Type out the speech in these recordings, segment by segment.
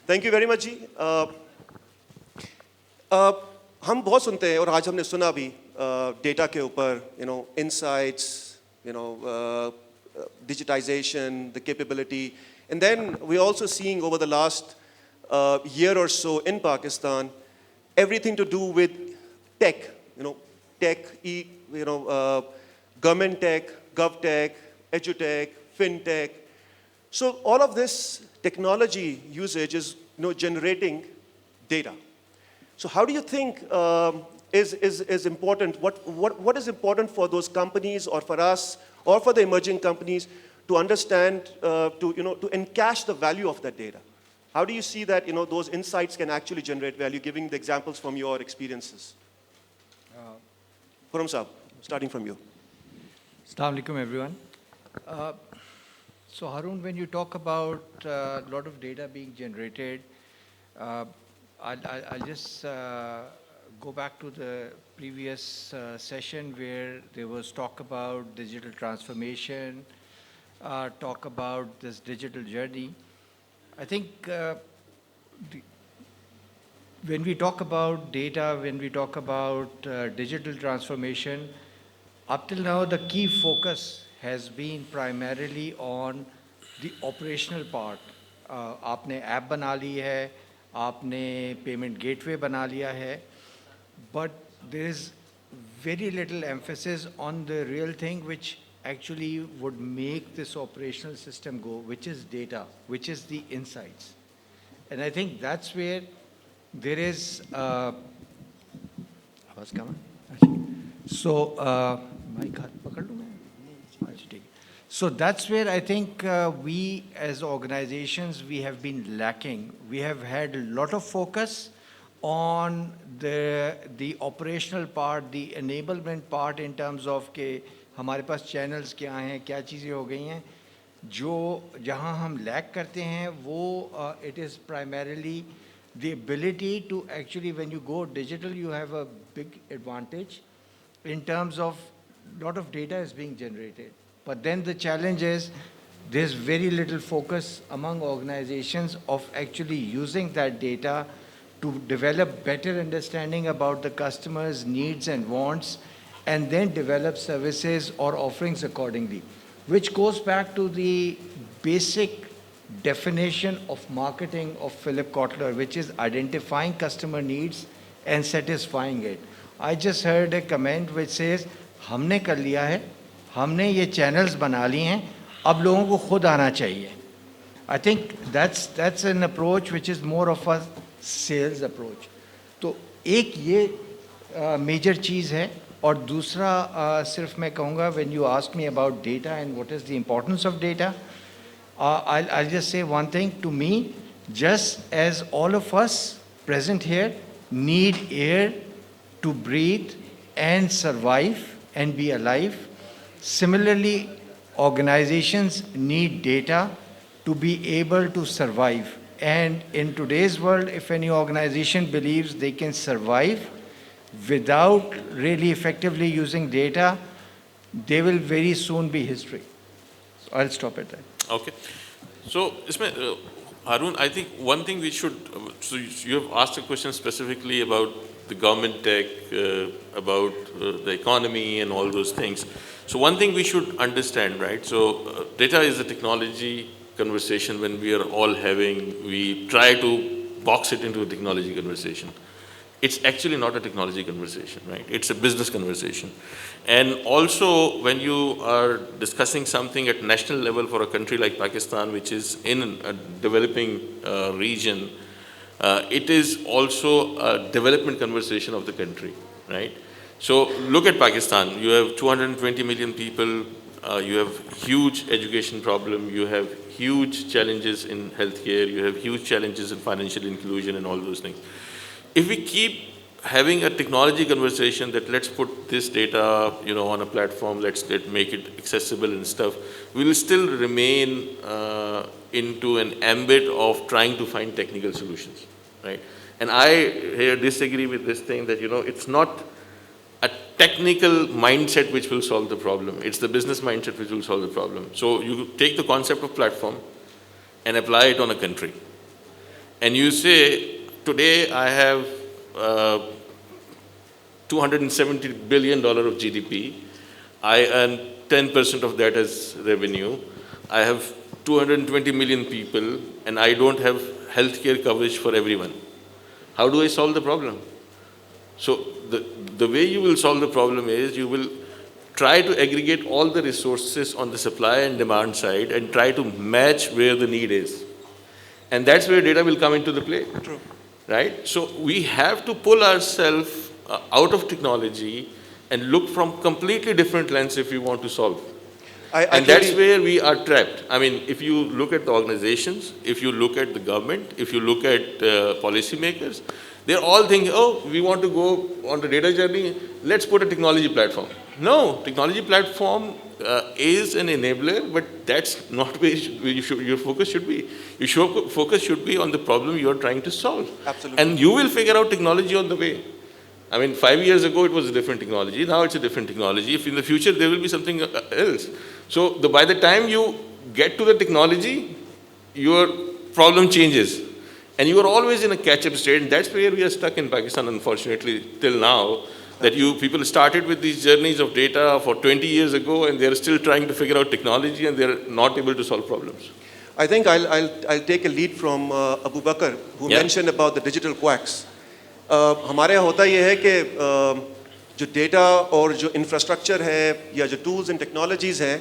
Thank you very much जी. हम बहुत सुनते हैं और आज हमने सुना भी डेटा के ऊपर, insights, digitization, the capability, and then we're also seeing over the last year or so in Pakistan everything to do with tech, tech, government tech, gov tech, edutech, fintech. So all of this technology usage is generating data. So how do you think is important? What is important for those companies or for us or for the emerging companies to understand, to encash the value of that data? How do you see that those insights can actually generate value, giving the examples from your experiences? Khurram Saab, starting from you. Assalamu alaikum, everyone. So Harun, when you talk about a lot of data being generated, I'll just go back to the previous session where there was talk about digital transformation, talk about this digital journey. I think when we talk about data, when we talk about digital transformation, up till now the key focus has been primarily on the operational part. आपने app बना ली है, आपने payment gateway बना लिया है, but there is very little emphasis on the real thing which actually would make this operational system go, which is data, which is the insights. And I think that's where there is so that's where I think we as organizations, we have been lacking. We have had a lot of focus on the operational part, the enablement part in terms of के हमारे पास channels क्या हैं, क्या चीज़ें हो गई हैं, जो जहाँ हम lack करते हैं वो it is primarily the ability to actually, when you go digital, you have a big advantage in terms of lot of data is being generated. But then the challenge is there's very little focus among organizations of actually using that data to develop better understanding about the customer's needs and wants, and then develop services or offerings accordingly, which goes back to the basic definition of marketing of Philip Kotler, which is identifying customer needs and satisfying it. I just heard a comment which says, हमने कर लिया है, हमने ये channels बना ली हैं, अब लोगों को खुद आना चाहिए. I think that's an approach which is more of a sales approach. तो एक ये major चीज़ है, और दूसरा सिर्फ मैं कहूँगा, when you ask me about data and what is the importance of data, I'll just say one thing. To me, just as all of us present here need air to breathe and survive and be alive, similarly, organizations need data to be able to survive. And in today's world, if any organization believes they can survive without really effectively using data, they will very soon be history. So I'll stop at that. Okay. So, Harun, I think one thing we should, so you have asked a question specifically about the government tech, about the economy and all those things. So one thing we should understand, right? So data is a technology conversation when we are all having, we try to box it into a technology conversation. It's actually not a technology conversation, right? It's a business conversation. And also when you are discussing something at national level for a country like Pakistan, which is in a developing region, it is also a development conversation of the country, right? So look at Pakistan. You have 220 million people. You have huge education problem. You have huge challenges in healthcare. You have huge challenges in financial inclusion and all those things. If we keep having a technology conversation that let's put this data, on a platform, let's make it accessible and stuff, we will still remain into an ambit of trying to find technical solutions, right? And I here disagree with this thing that, it's not a technical mindset which will solve the problem. It's the business mindset which will solve the problem. So you take the concept of platform and apply it on a country. and you say, today I have $270 billion of GDP, I earn 10% of that as revenue, I have 220 million people, and I don't have healthcare coverage for everyone. How do I solve the problem? So the way you will solve the problem is you will try to aggregate all the resources on the supply and demand side and try to match where the need is. And that's where data will come into the play. True. Right? So we have to pull ourselves out of technology and look from completely different lens if we want to solve. And that's where we are trapped. I mean, if you look at the organizations, if you look at the government, if you look at policymakers, they're all thinking, oh, we want to go on the data journey, let's put a technology platform. No, technology platform is an enabler, but that's not where your focus should be. Your focus should be on the problem you're trying to solve. Absolutely. And you will figure out technology on the way. I mean, 5 years ago, it was a different technology. Now it's a different technology. If in the future, there will be something else. So by the time you get to the technology, your problem changes. And you are always in a catch-up state. And that's where we are stuck in Pakistan, unfortunately, till now. That people started with these journeys of data for 20 years ago, and they're still trying to figure out technology, and they're not able to solve problems. I think I'll take a lead from Abu Bakr, who mentioned about the digital quacks. हमारे यहाँ होता ये है कि जो data और जो infrastructure है या जो tools and technologies हैं,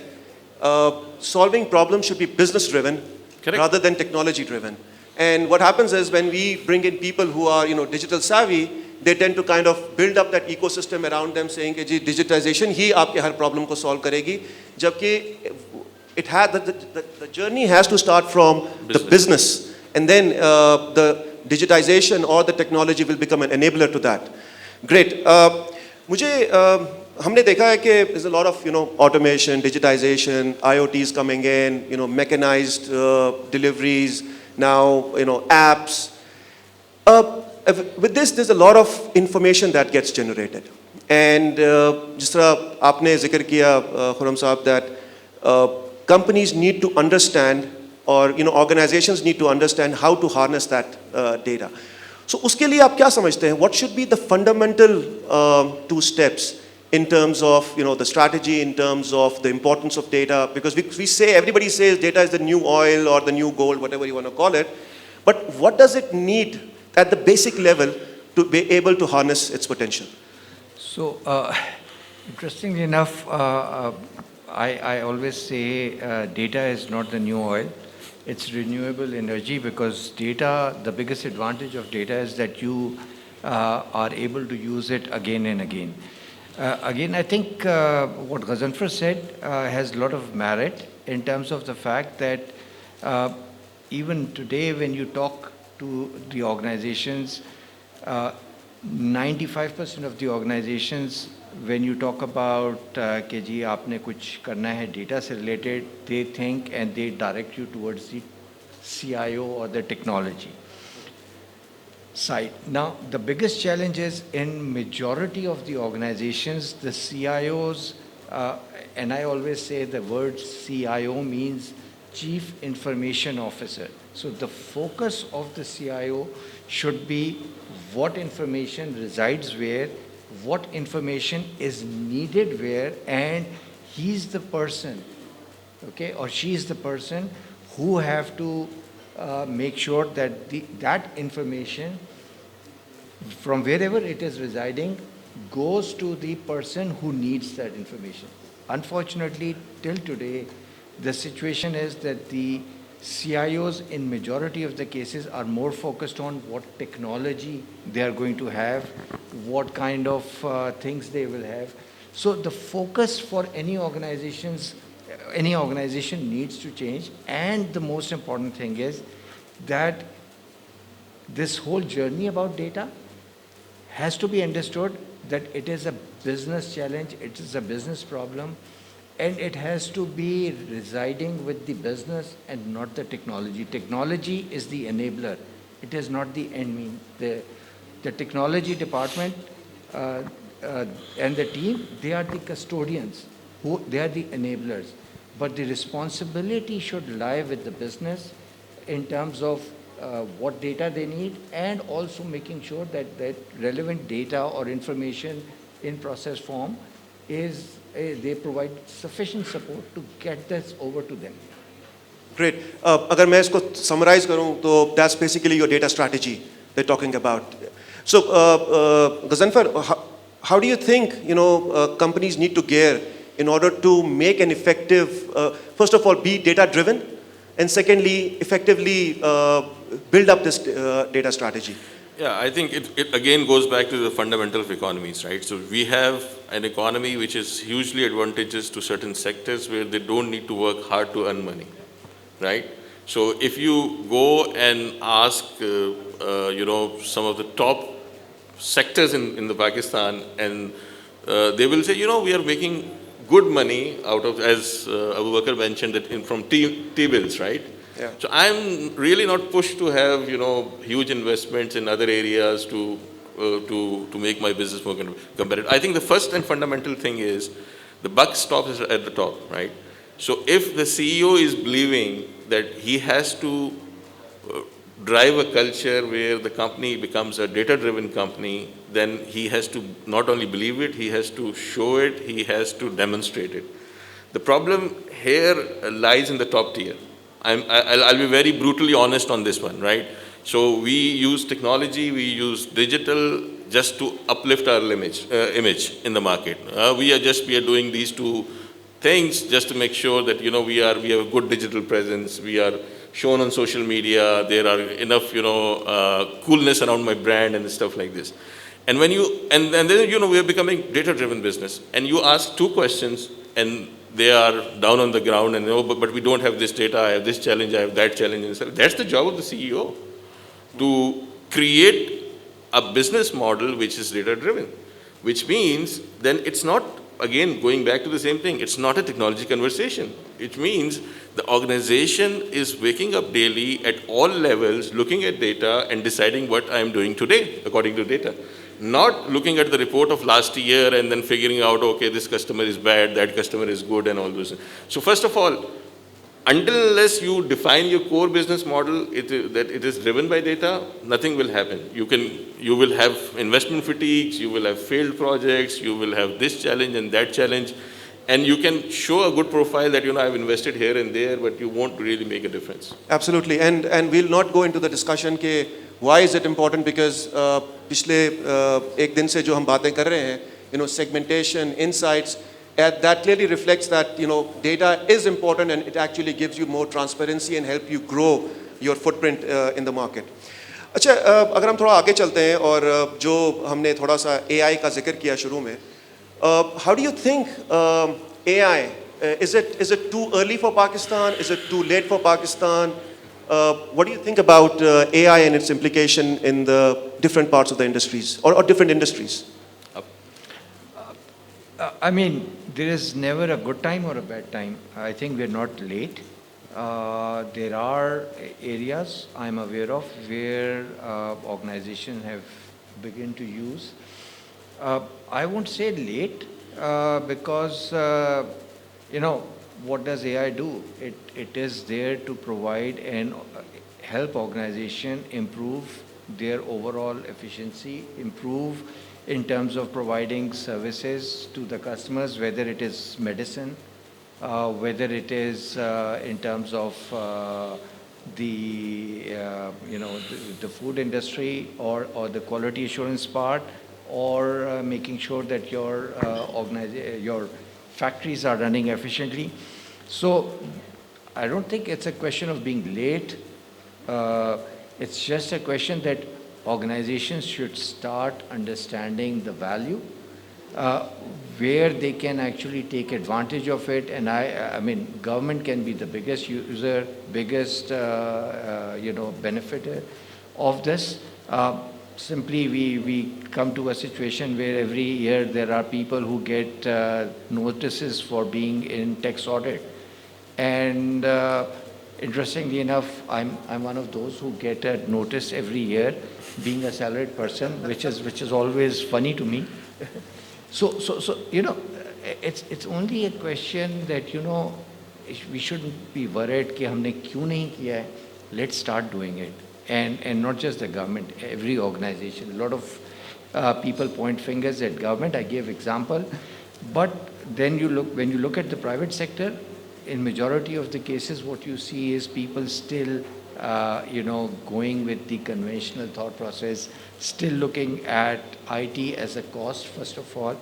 solving problems should be business driven rather than technology driven. And what happens is when we bring in people who are digital savvy, they tend to kind of build up that ecosystem around them, saying कि जी digitization ही आपके हर problem को solve करेगी, जबकि the journey has to start from the business, and then the digitization or the technology will become an enabler to that. Great. हमने देखा है कि there's a lot of automation, digitization, IoTs coming in, mechanized deliveries, now apps. With this, there's a lot of information that gets generated. And जिस तरह आपने जिक्र किया खुरम साहब, that companies need to understand, or organizations need to understand how to harness that data. So उसके लिए आप क्या समझते हैं? What should be the fundamental two steps in terms of the strategy, in terms of the importance of data? Because we say, everybody says data is the new oil or the new gold, whatever you want to call it. But what does it need at the basic level to be able to harness its potential? So, interestingly enough, I always say data is not the new oil. It's renewable energy, because data, the biggest advantage of data is that you are able to use it again and again. Again, I think what Ghazanfar said has a lot of merit in terms of the fact that even today when you talk to the organizations, 95% of the organizations, when you talk about कि जी आपने कुछ करना है data से related, they think and they direct you towards the CIO or the technology side. Now, the biggest challenge is in majority of the organizations, the CIOs, and I always say the word CIO means Chief Information Officer. So the focus of the CIO should be what information resides where, what information is needed where, and he's the person, okay, or she's the person who have to make sure that that information from wherever it is residing goes to the person who needs that information. Unfortunately, till today, the situation is that the CIOs in majority of the cases are more focused on what technology they are going to have, what kind of things they will have. So the focus for any organization needs to change. And the most important thing is that this whole journey about data has to be understood that it is a business challenge, it is a business problem, and it has to be residing with the business and not the technology. Technology is the enabler. It is not the end mean. The technology department and the team, they are the custodians. They are the enablers. But the responsibility should lie with the business in terms of what data they need, and also making sure that that relevant data or information in process form is, they provide sufficient support to get this over to them. Great. अगर मैं इसको summarize करूं तो that's basically your data strategy they're talking about. So, Ghazanfar, how do you think companies need to gear in order to make an effective, first of all, be data driven, and secondly, effectively build up this data strategy? Yeah, I think it again goes back to the fundamental of economies, right? So we have an economy which is hugely advantageous to certain sectors where they don't need to work hard to earn money, right? So if you go and ask, some of the top sectors in the Pakistan, and they will say, we are making good money out of, as Abu Bakr mentioned, that from T-bills, right? Yeah. So I'm really not pushed to have, huge investments in other areas to make my business more competitive. I think the first and fundamental thing is the buck stops at the top, right? So if the CEO is believing that he has to drive a culture where the company becomes a data-driven company, then he has to not only believe it, he has to show it, he has to demonstrate it. The problem here lies in the top tier. I'll be very brutally honest on this one, right? So we use technology, we use digital just to uplift our image in the market. We are doing these two things just to make sure that we have a good digital presence. We are shown on social media. There are enough coolness around my brand and stuff like this. And when then we are becoming data-driven business. And you ask two questions, and they are down on the ground, and but we don't have this data. I have this challenge. I have that challenge. And that's the job of the CEO, to create a business model which is data-driven, which means then it's not, again, going back to the same thing, it's not a technology conversation. It means the organization is waking up daily at all levels, looking at data and deciding what I am doing today according to data. Not looking at the report of last year and then figuring out, okay, this customer is bad, that customer is good, and all those. So first of all, until unless you define your core business model that it is driven by data, nothing will happen. You will have investment fatigues, you will have failed projects, you will have this challenge and that challenge, and you can show a good profile that I've invested here and there, but you won't really make a difference. Absolutely, and we'll not go into the discussion ke why is it important, because पिछले एक दिन से जो हम बातें कर रहे हैं, segmentation, insights, that clearly reflects that data is important, and it actually gives you more transparency and help you grow your footprint in the market. अच्छा, अगर हम थोड़ा आगे चलते हैं और जो हमने थोड़ा सा AI का जिक्र किया शुरू में, how do you think AI, is it too early for Pakistan? Is it too late for Pakistan? What do you think about AI and its implication in the different parts of the industries or different industries? I mean, there is never a good time or a bad time. I think we're not late. There are areas I'm aware of where organizations have begun to use. I won't say late because, what does AI do? It is there to provide and help organization improve their overall efficiency, improve in terms of providing services to the customers, whether it is medicine, whether it is in terms of the food industry or the quality assurance part, or making sure that your factories are running efficiently. So I don't think it's a question of being late. It's just a question that organizations should start understanding the value, where they can actually take advantage of it. And I mean, government can be the biggest user, biggest, benefiter of this. Simply, we come to a situation where every year there are people who get notices for being in tax audit. And interestingly enough, I'm one of those who get a notice every year, being a salaried person, which is always funny to me. So it's only a question that we shouldn't be worried कि हमने क्यों नहीं किया है. Let's start doing it. and not just the government, every organization. A lot of people point fingers at government. I gave example, but then when you look at the private sector, in majority of the cases, what you see is people still, going with the conventional thought process, still looking at IT as a cost, first of all,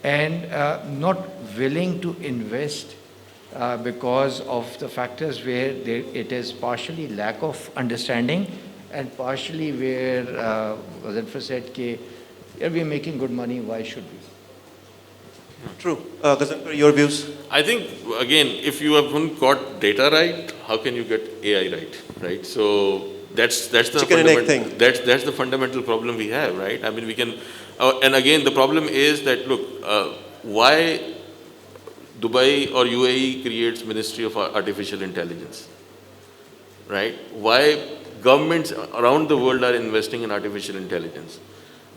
and not willing to invest because of the factors where it is partially lack of understanding and partially where Zanfar said, yeah, we are making good money, why should we? True. Ghazankar, your views? I think, again, if you haven't got data right, how can you get AI right, right? So that's the Chicken and egg thing. That's the fundamental problem we have, right? I mean, we can, and again, the problem is that, look, why Dubai or UAE creates Ministry of Artificial Intelligence, right? Why governments around the world are investing in artificial intelligence?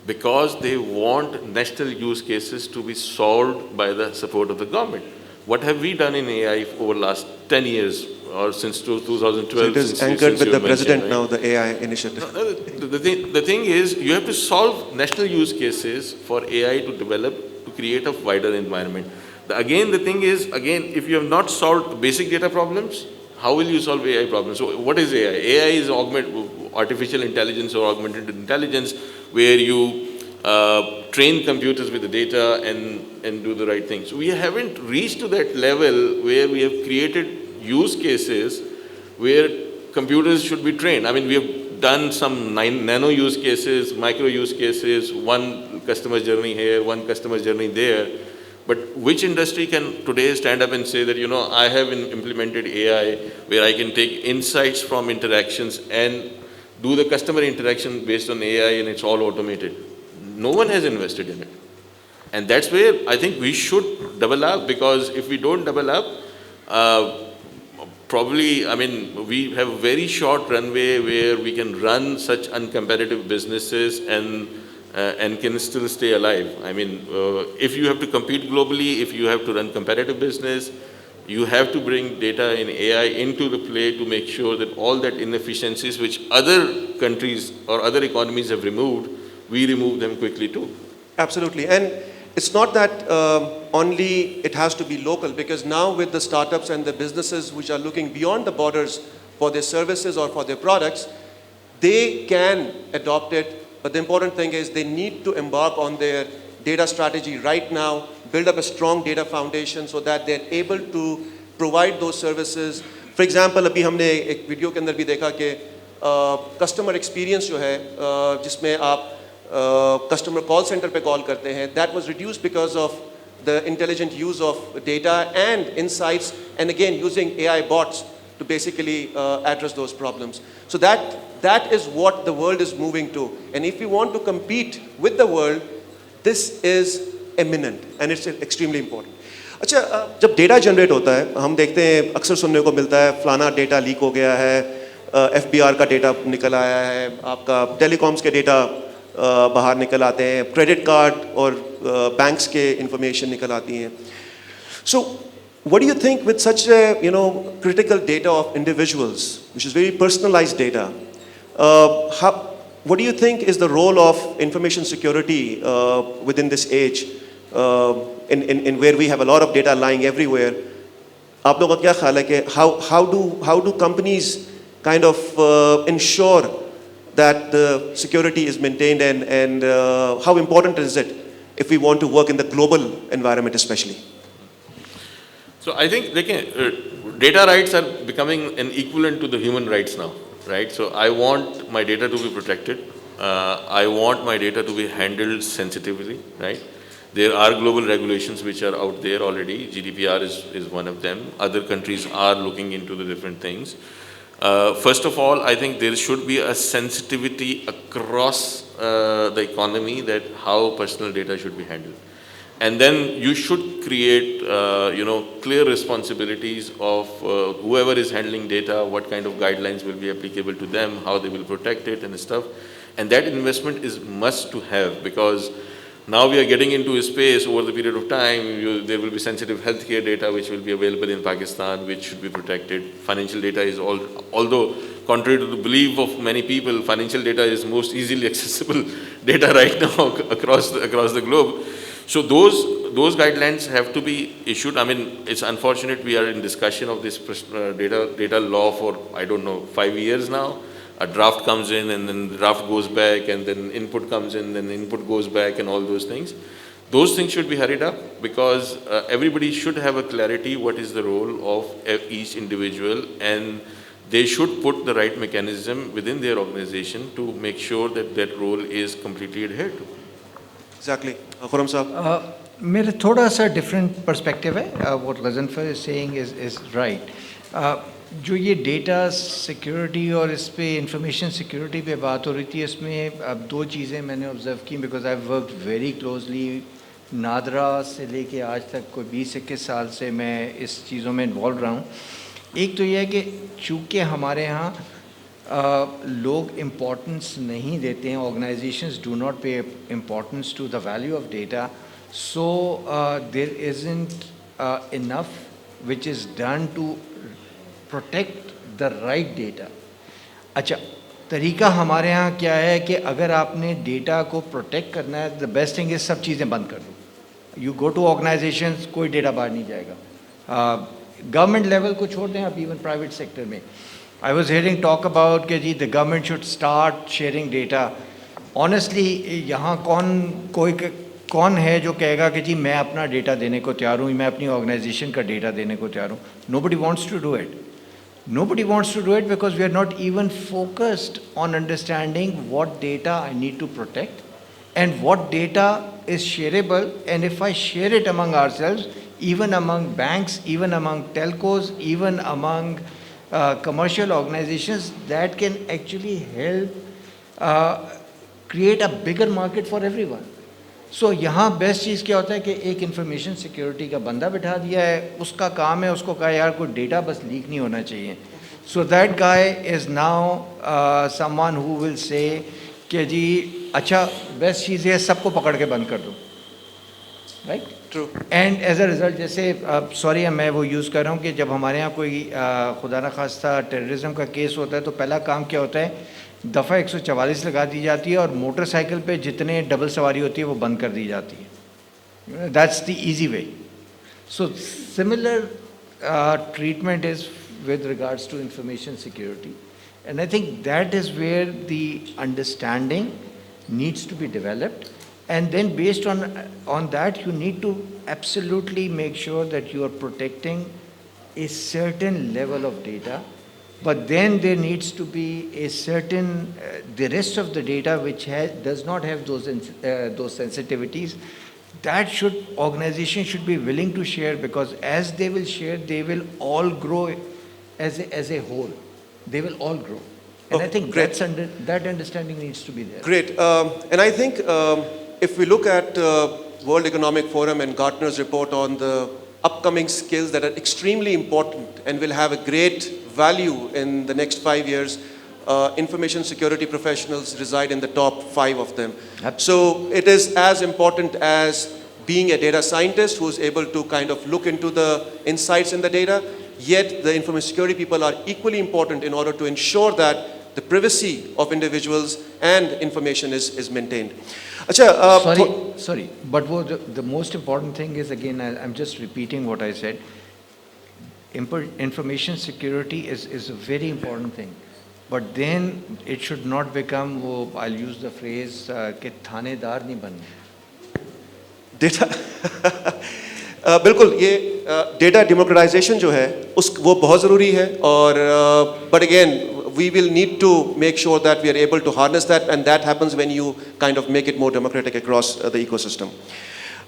Because they want national use cases to be solved by the support of the government. What have we done in AI over the last 10 years or since 2012? So it is since anchored with you the mentioned, president right? now, the AI initiative. No, the thing is, you have to solve national use cases for AI to develop, to create a wider environment. Again, the thing is, if you have not solved basic data problems, how will you solve AI problems? So what is AI? AI is artificial intelligence or augmented intelligence, where you train computers with the data and do the right thing. So we haven't reached to that level where we have created use cases where computers should be trained. I mean, we have done some nano use cases, micro use cases, one customer journey here, one customer journey there. But which industry can today stand up and say that, I have implemented AI where I can take insights from interactions and do the customer interaction based on AI and it's all automated? No one has invested in it. And that's where I think we should double up, because if we don't double up, probably, we have a very short runway where we can run such uncompetitive businesses and can still stay alive. If you have to compete globally, if you have to run competitive business, you have to bring data and AI into the play to make sure that all that inefficiencies which other countries or other economies have removed, we remove them quickly too. Absolutely. And it's not that only it has to be local, because now with the startups and the businesses which are looking beyond the borders for their services or for their products, they can adopt it. But the important thing is they need to embark on their data strategy right now, build up a strong data foundation so that they're able to provide those services. For example, अभी हमने एक video के अंदर भी देखा कि customer experience जो है जिसमें आप कस्टमर कॉल सेंटर पे कॉल करते हैं, that was reduced because of the intelligent use of data and insights, and again using AI bots to basically address those problems. So that is what the world is moving to. And if we want to compete with the world, this is imminent and it's extremely important. अच्छा, जब data generate होता है, हम देखते हैं अक्सर सुनने को मिलता है फलाना डेटा लीक हो गया है, FBR का डेटा निकल आया है, आपका टेलीकॉम्स के डेटा बाहर निकल आते हैं, क्रेडिट कार्ड और बैंक्स के इंफॉर्मेशन निकल आती हैं. So what do you think with such a critical data of individuals, which is very personalized data, what do you think is the role of information security within this age, in where we have a lot of data lying everywhere? आप लोगों का क्या ख्याल है कि how do companies kind of ensure that the security is maintained, and how important is it if we want to work in the global environment especially? So I think data rights are becoming an equivalent to the human rights now, right? So I want my data to be protected. I want my data to be handled sensitively, right? There are global regulations which are out there already. GDPR is one of them. Other countries are looking into the different things. First of all, I think there should be a sensitivity across the economy that how personal data should be handled. And then you should create, clear responsibilities of whoever is handling data, what kind of guidelines will be applicable to them, how they will protect it and stuff. And that investment is must to have, because now we are getting into a space over the period of time, there will be sensitive healthcare data which will be available in Pakistan, which should be protected. Financial data is although contrary to the belief of many people, financial data is most easily accessible data right now across the globe. So those guidelines have to be issued. I mean, it's unfortunate we are in discussion of this data law for, I don't know, 5 years now. A draft comes in and then the draft goes back and then input comes in and input goes back and all those things. Those things should be hurried up because everybody should have a clarity what is the role of each individual, and they should put the right mechanism within their organization to make sure that that role is completely adhered to. Exactly. Khurram Saab. मेरा थोड़ा सा different perspective है. What Ghazanfar is saying is right. जो ये data security और इस पे information security पे बात हो रही थी, इसमें अब दो चीज़ें मैंने ऑब्ज़र्व की because I work very closely. NADRA से लेके आज तक कोई 20-21 साल से मैं इस चीज़ों में इन्वॉल्व रहा हूँ. एक तो यह है कि चूँकि हमारे यहाँ लोग इम्पोर्टेंस नहीं देते हैं, organisations do not pay importance to the value of data, so there isn't enough which is done to protect the right data. अच्छा, तरीका हमारे यहाँ क्या है कि अगर आपने डेटा को प्रोटेक्ट करना है, द बेस्ट थिंग इज़ सब चीज़ें बंद कर दो. यू गो टू ऑर्गेनाइजेशंस, कोई डेटा बाहर नहीं जाएगा. गवर्नमेंट लेवल को छोड़ दें, आप इवन प्राइवेट सेक्टर में. I was hearing talk about कि जी the government should start sharing data. Honestly यहाँ कौन है जो कहेगा कि जी मैं अपना डेटा देने को तैयार हूँ, मैं अपनी ऑर्गेनाइजेशन का डेटा देने को तैयार हूँ? Nobody wants to do it. Nobody wants to do it because we are not even focused on understanding what data I need to protect and what data is shareable, and if I share it among ourselves, even among banks, even among telcos, even among commercial organizations, that can actually help create a bigger market for everyone. So यहाँ best चीज़ क्या होता है कि एक information security का बंदा बिठा दिया है, उसका काम है, उसको कहा यार कोई डेटा बस लीक नहीं होना चाहिए. So that guy is now someone who will say कि जी अच्छा बेस्ट चीज़ है सबको पकड़ के बंद कर दो. Right, true. And as a result जैसे सॉरी मैं वो यूज़ कर रहा हूँ कि जब हमारे यहाँ कोई खुदा न खास्ता टेररिज्म का केस होता है तो पहला काम क्या होता है, दफ़ा 144 लगा दी जाती है और मोटरसाइकिल पे जितने डबल सवारी होती है वो बंद कर दी जाती है. That's the easy way. So similar treatment is with regards to information security, and I think that is where the understanding needs to be developed, and then based on that you need to absolutely make sure that you are protecting a certain level of data, but then there needs to be a certain the rest of the data which does not have those sensitivities. That organization should be willing to share, because as they will share they will all grow as a whole. They will all grow, and I think great. that understanding needs to be there. Great. And I think if we look at World Economic Forum and Gartner's report on the upcoming skills that are extremely important and will have a great value in the next 5 years, information security professionals reside in the top 5 of them. So it is as important as being a data scientist who is able to kind of look into the insights in the data. Yet the information security people are equally important in order to ensure that the privacy of individuals and information is maintained. Achha, Sorry, but the most important thing is, again, I'm just repeating what I said. Information security is a very important thing, but then it should not become, I'll use the phrase, कि थानेदार नहीं बनना. Data बिल्कुल, ये data democratisation जो है वो बहुत ज़रूरी है, और but again we will need to make sure that we are able to harness that, and that happens when you kind of make it more democratic across the ecosystem.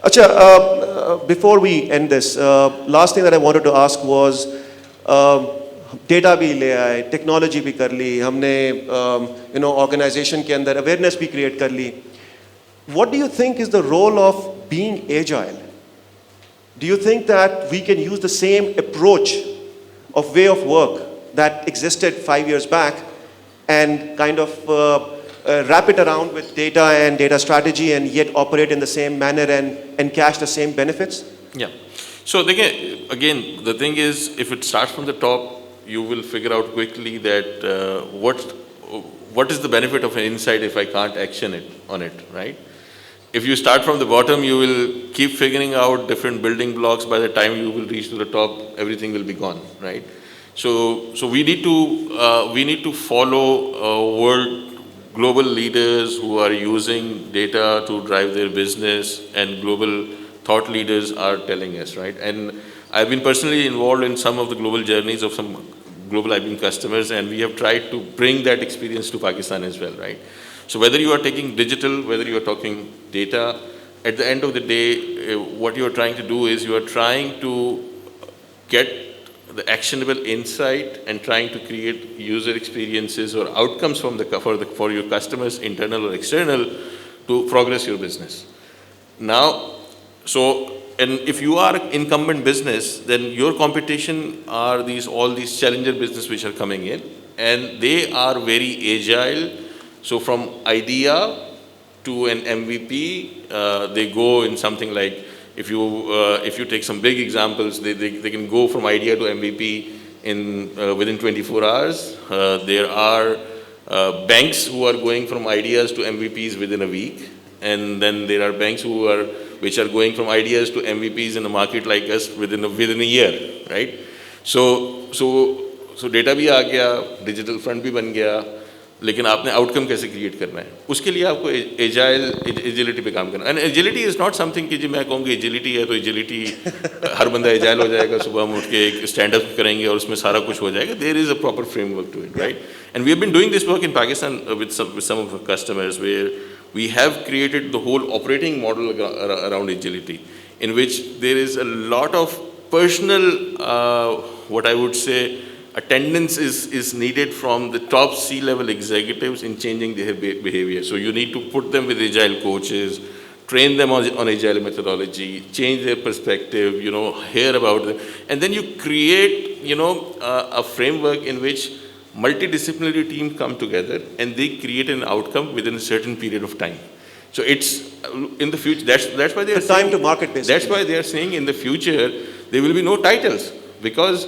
Acha, before we end this, last thing that I wanted to ask was, data भी ले आए, technology भी कर ली, हमने organization के अंदर awareness भी create कर ली. What do you think is the role of being agile? Do you think that we can use the same approach of way of work that existed 5 years back and kind of wrap it around with data and data strategy and yet operate in the same manner and cash the same benefits? Yeah. So again, the thing is, if it starts from the top, you will figure out quickly that what is the benefit of an insight if I can't action it on it, right? If you start from the bottom, you will keep figuring out different building blocks. By the time you will reach to the top, everything will be gone, right? So we need to follow global leaders who are using data to drive their business, and global thought leaders are telling us, right? And I've been personally involved in some of the global journeys of some global IBM customers, and we have tried to bring that experience to Pakistan as well, right? So whether you are taking digital, whether you are talking data, at the end of the day, what you are trying to do is you are trying to get the actionable insight and trying to create user experiences or outcomes for your customers, internal or external, to progress your business. Now, and if you are an incumbent business, then your competition are all these challenger business which are coming in, and they are very agile. So from idea to an MVP, they go in something like, if you take some big examples, they can go from idea to MVP within 24 hours. There are banks who are going from ideas to MVPs within a week, and then there are banks which are going from ideas to MVPs in a market like us within a year, right? So data भी आ गया, digital front भी बन गया, लेकिन आपने outcome कैसे create करना है, उसके लिए आपको एजिलिटी पे काम करना है. And agility is not something कि जी मैं कहूँगी एजिलिटी है तो एजिलिटी हर बंदा एजाइल हो जाएगा, सुबह हम उठ के एक स्टैंड अप करेंगे और उसमें सारा कुछ हो जाएगा. There is a proper framework to it, right? And we have been doing this work in Pakistan with some of our customers where we have created the whole operating model around agility, in which there is a lot of personal, what I would say, attendance is needed from the top C-level executives in changing their behavior. So you need to put them with agile coaches, train them on agile methodology, change their perspective, hear about them. And then you create, a framework in which multidisciplinary teams come together and they create an outcome within a certain period of time. So it's in the future. That's why they are the time to market, basically. That's why they are saying in the future there will be no titles, because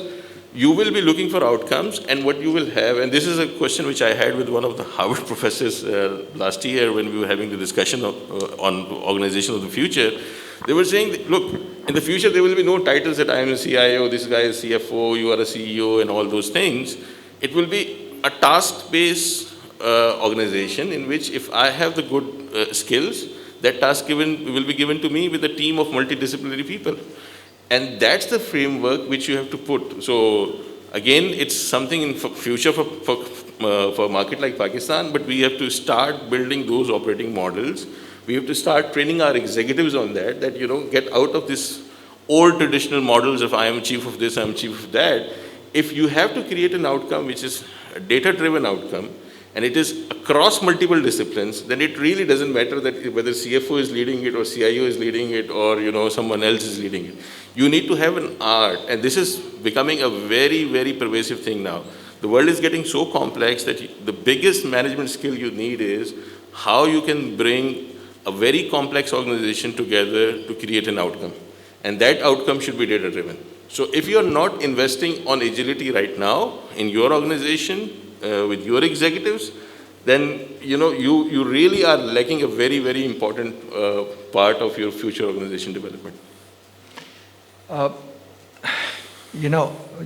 you will be looking for outcomes, and what you will have. And this is a question which I had with one of the Harvard professors last year when we were having the discussion on organization of the future. They were saying, look, in the future there will be no titles that I am a CIO, this guy is CFO, you are a CEO, and all those things. It will be a task-based organization in which if I have the good skills, that task will be given to me with a team of multidisciplinary people. And that's the framework which you have to put. So again, it's something in future for a market like Pakistan, but we have to start building those operating models. We have to start training our executives on that, get out of this old traditional models of I am chief of this, I am chief of that. If you have to create an outcome which is a data-driven outcome, and it is across multiple disciplines, then it really doesn't matter that whether CFO is leading it or CIO is leading it or someone else is leading it. You need to have an art, and this is becoming a very, very pervasive thing now. The world is getting so complex that the biggest management skill you need is how you can bring a very complex organization together to create an outcome. And that outcome should be data-driven. So if you are not investing on agility right now in your organization, with your executives, then you really are lacking a very, very important part of your future organization development.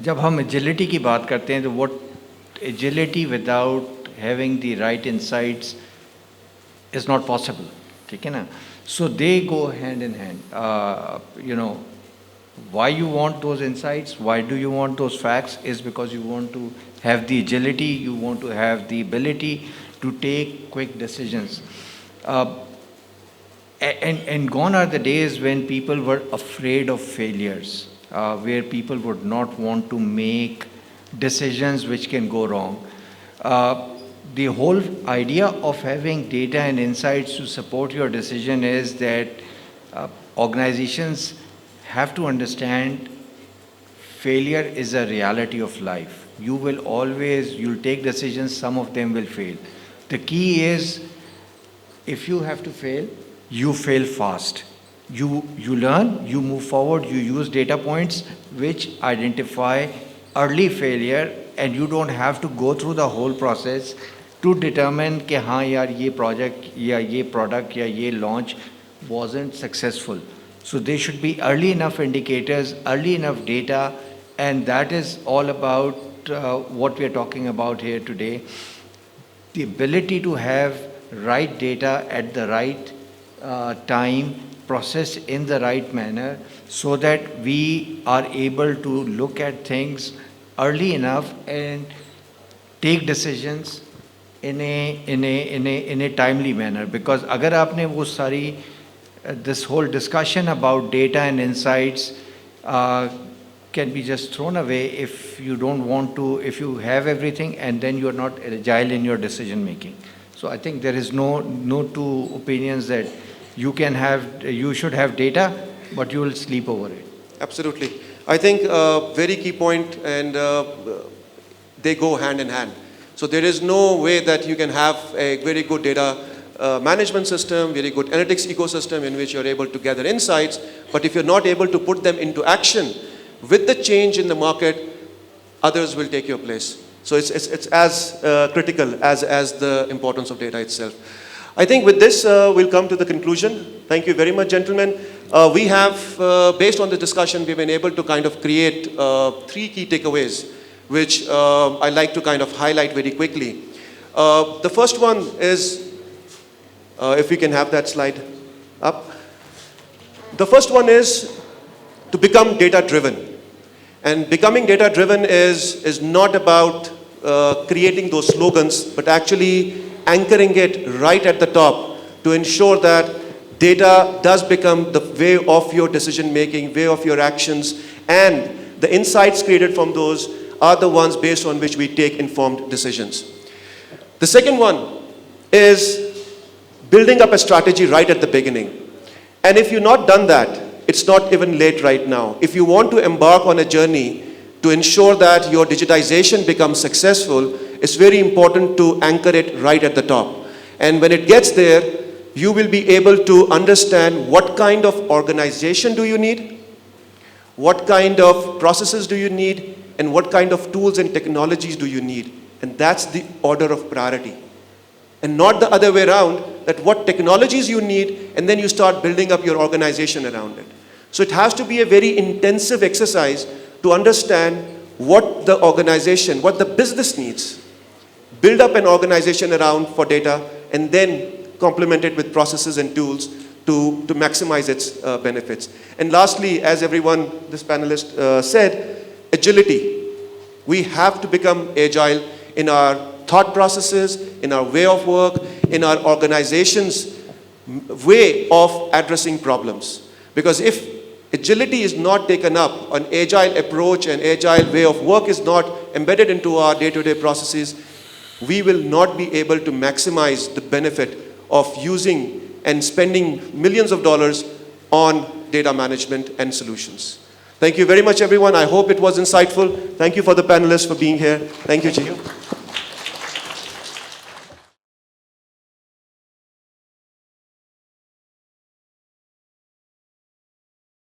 जब हम agility की बात करते हैं, तो what agility without having the right insights is not possible, ठीक है ना? So they go hand in hand. Why you want those insights, why do you want those facts, is because you want to have the agility, you want to have the ability to take quick decisions. And gone are the days when people were afraid of failures, where people would not want to make decisions which can go wrong. The whole idea of having data and insights to support your decision is that organizations have to understand failure is a reality of life. You'll take decisions, some of them will fail. The key is, if you have to fail, you fail fast. You learn, you move forward, you use data points which identify early failure and you don't have to go through the whole process to determine कि हाँ यार ये project या ये product या ये launch wasn't successful. So there should be early enough indicators, early enough data, and that is all about what we are talking about here today. The ability to have right data at the right time, processed in the right manner, so that we are able to look at things early enough and take decisions in a timely manner. Because अगर आपने वो सारी this whole discussion about data and insights can be just thrown away if you don't want to, if you have everything and then you're not agile in your decision making. So I think there is no two opinions that you should have data, but you will sleep over it. Absolutely. I think very key point, and they go hand in hand. So there is no way that you can have a very good data management system, very good analytics ecosystem in which you're able to gather insights, but if you're not able to put them into action with the change in the market, others will take your place. So it's as critical as the importance of data itself. I think with this, we'll come to the conclusion. Thank you very much, gentlemen. We have, based on the discussion, we've been able to kind of create 3 key takeaways, which I'd like to kind of highlight very quickly. The first one is, if we can have that slide up. The first one is to become data-driven. And becoming data-driven is not about creating those slogans, but actually anchoring it right at the top to ensure that data does become the way of your decision-making, way of your actions, and the insights created from those are the ones based on which we take informed decisions. The second one is building up a strategy right at the beginning. And if you've not done that, it's not even late right now. If you want to embark on a journey to ensure that your digitization becomes successful, it's very important to anchor it right at the top. And when it gets there, you will be able to understand what kind of organization do you need, what kind of processes do you need, and what kind of tools and technologies do you need. And that's the order of priority. And not the other way around, that what technologies you need, and then you start building up your organization around it. So it has to be a very intensive exercise to understand what the organization, what the business needs. Build up an organization around for data, and then complement it with processes and tools to maximize its benefits. And lastly, as everyone, this panelist said, agility. We have to become agile in our thought processes, in our way of work, in our organization's way of addressing problems. Because if agility is not taken up, an agile approach and agile way of work is not embedded into our day-to-day processes, we will not be able to maximize the benefit of using and spending millions of dollars on data management and solutions. Thank you very much, everyone. I hope it was insightful. Thank you for the panelists for being here. Thank you, Ji.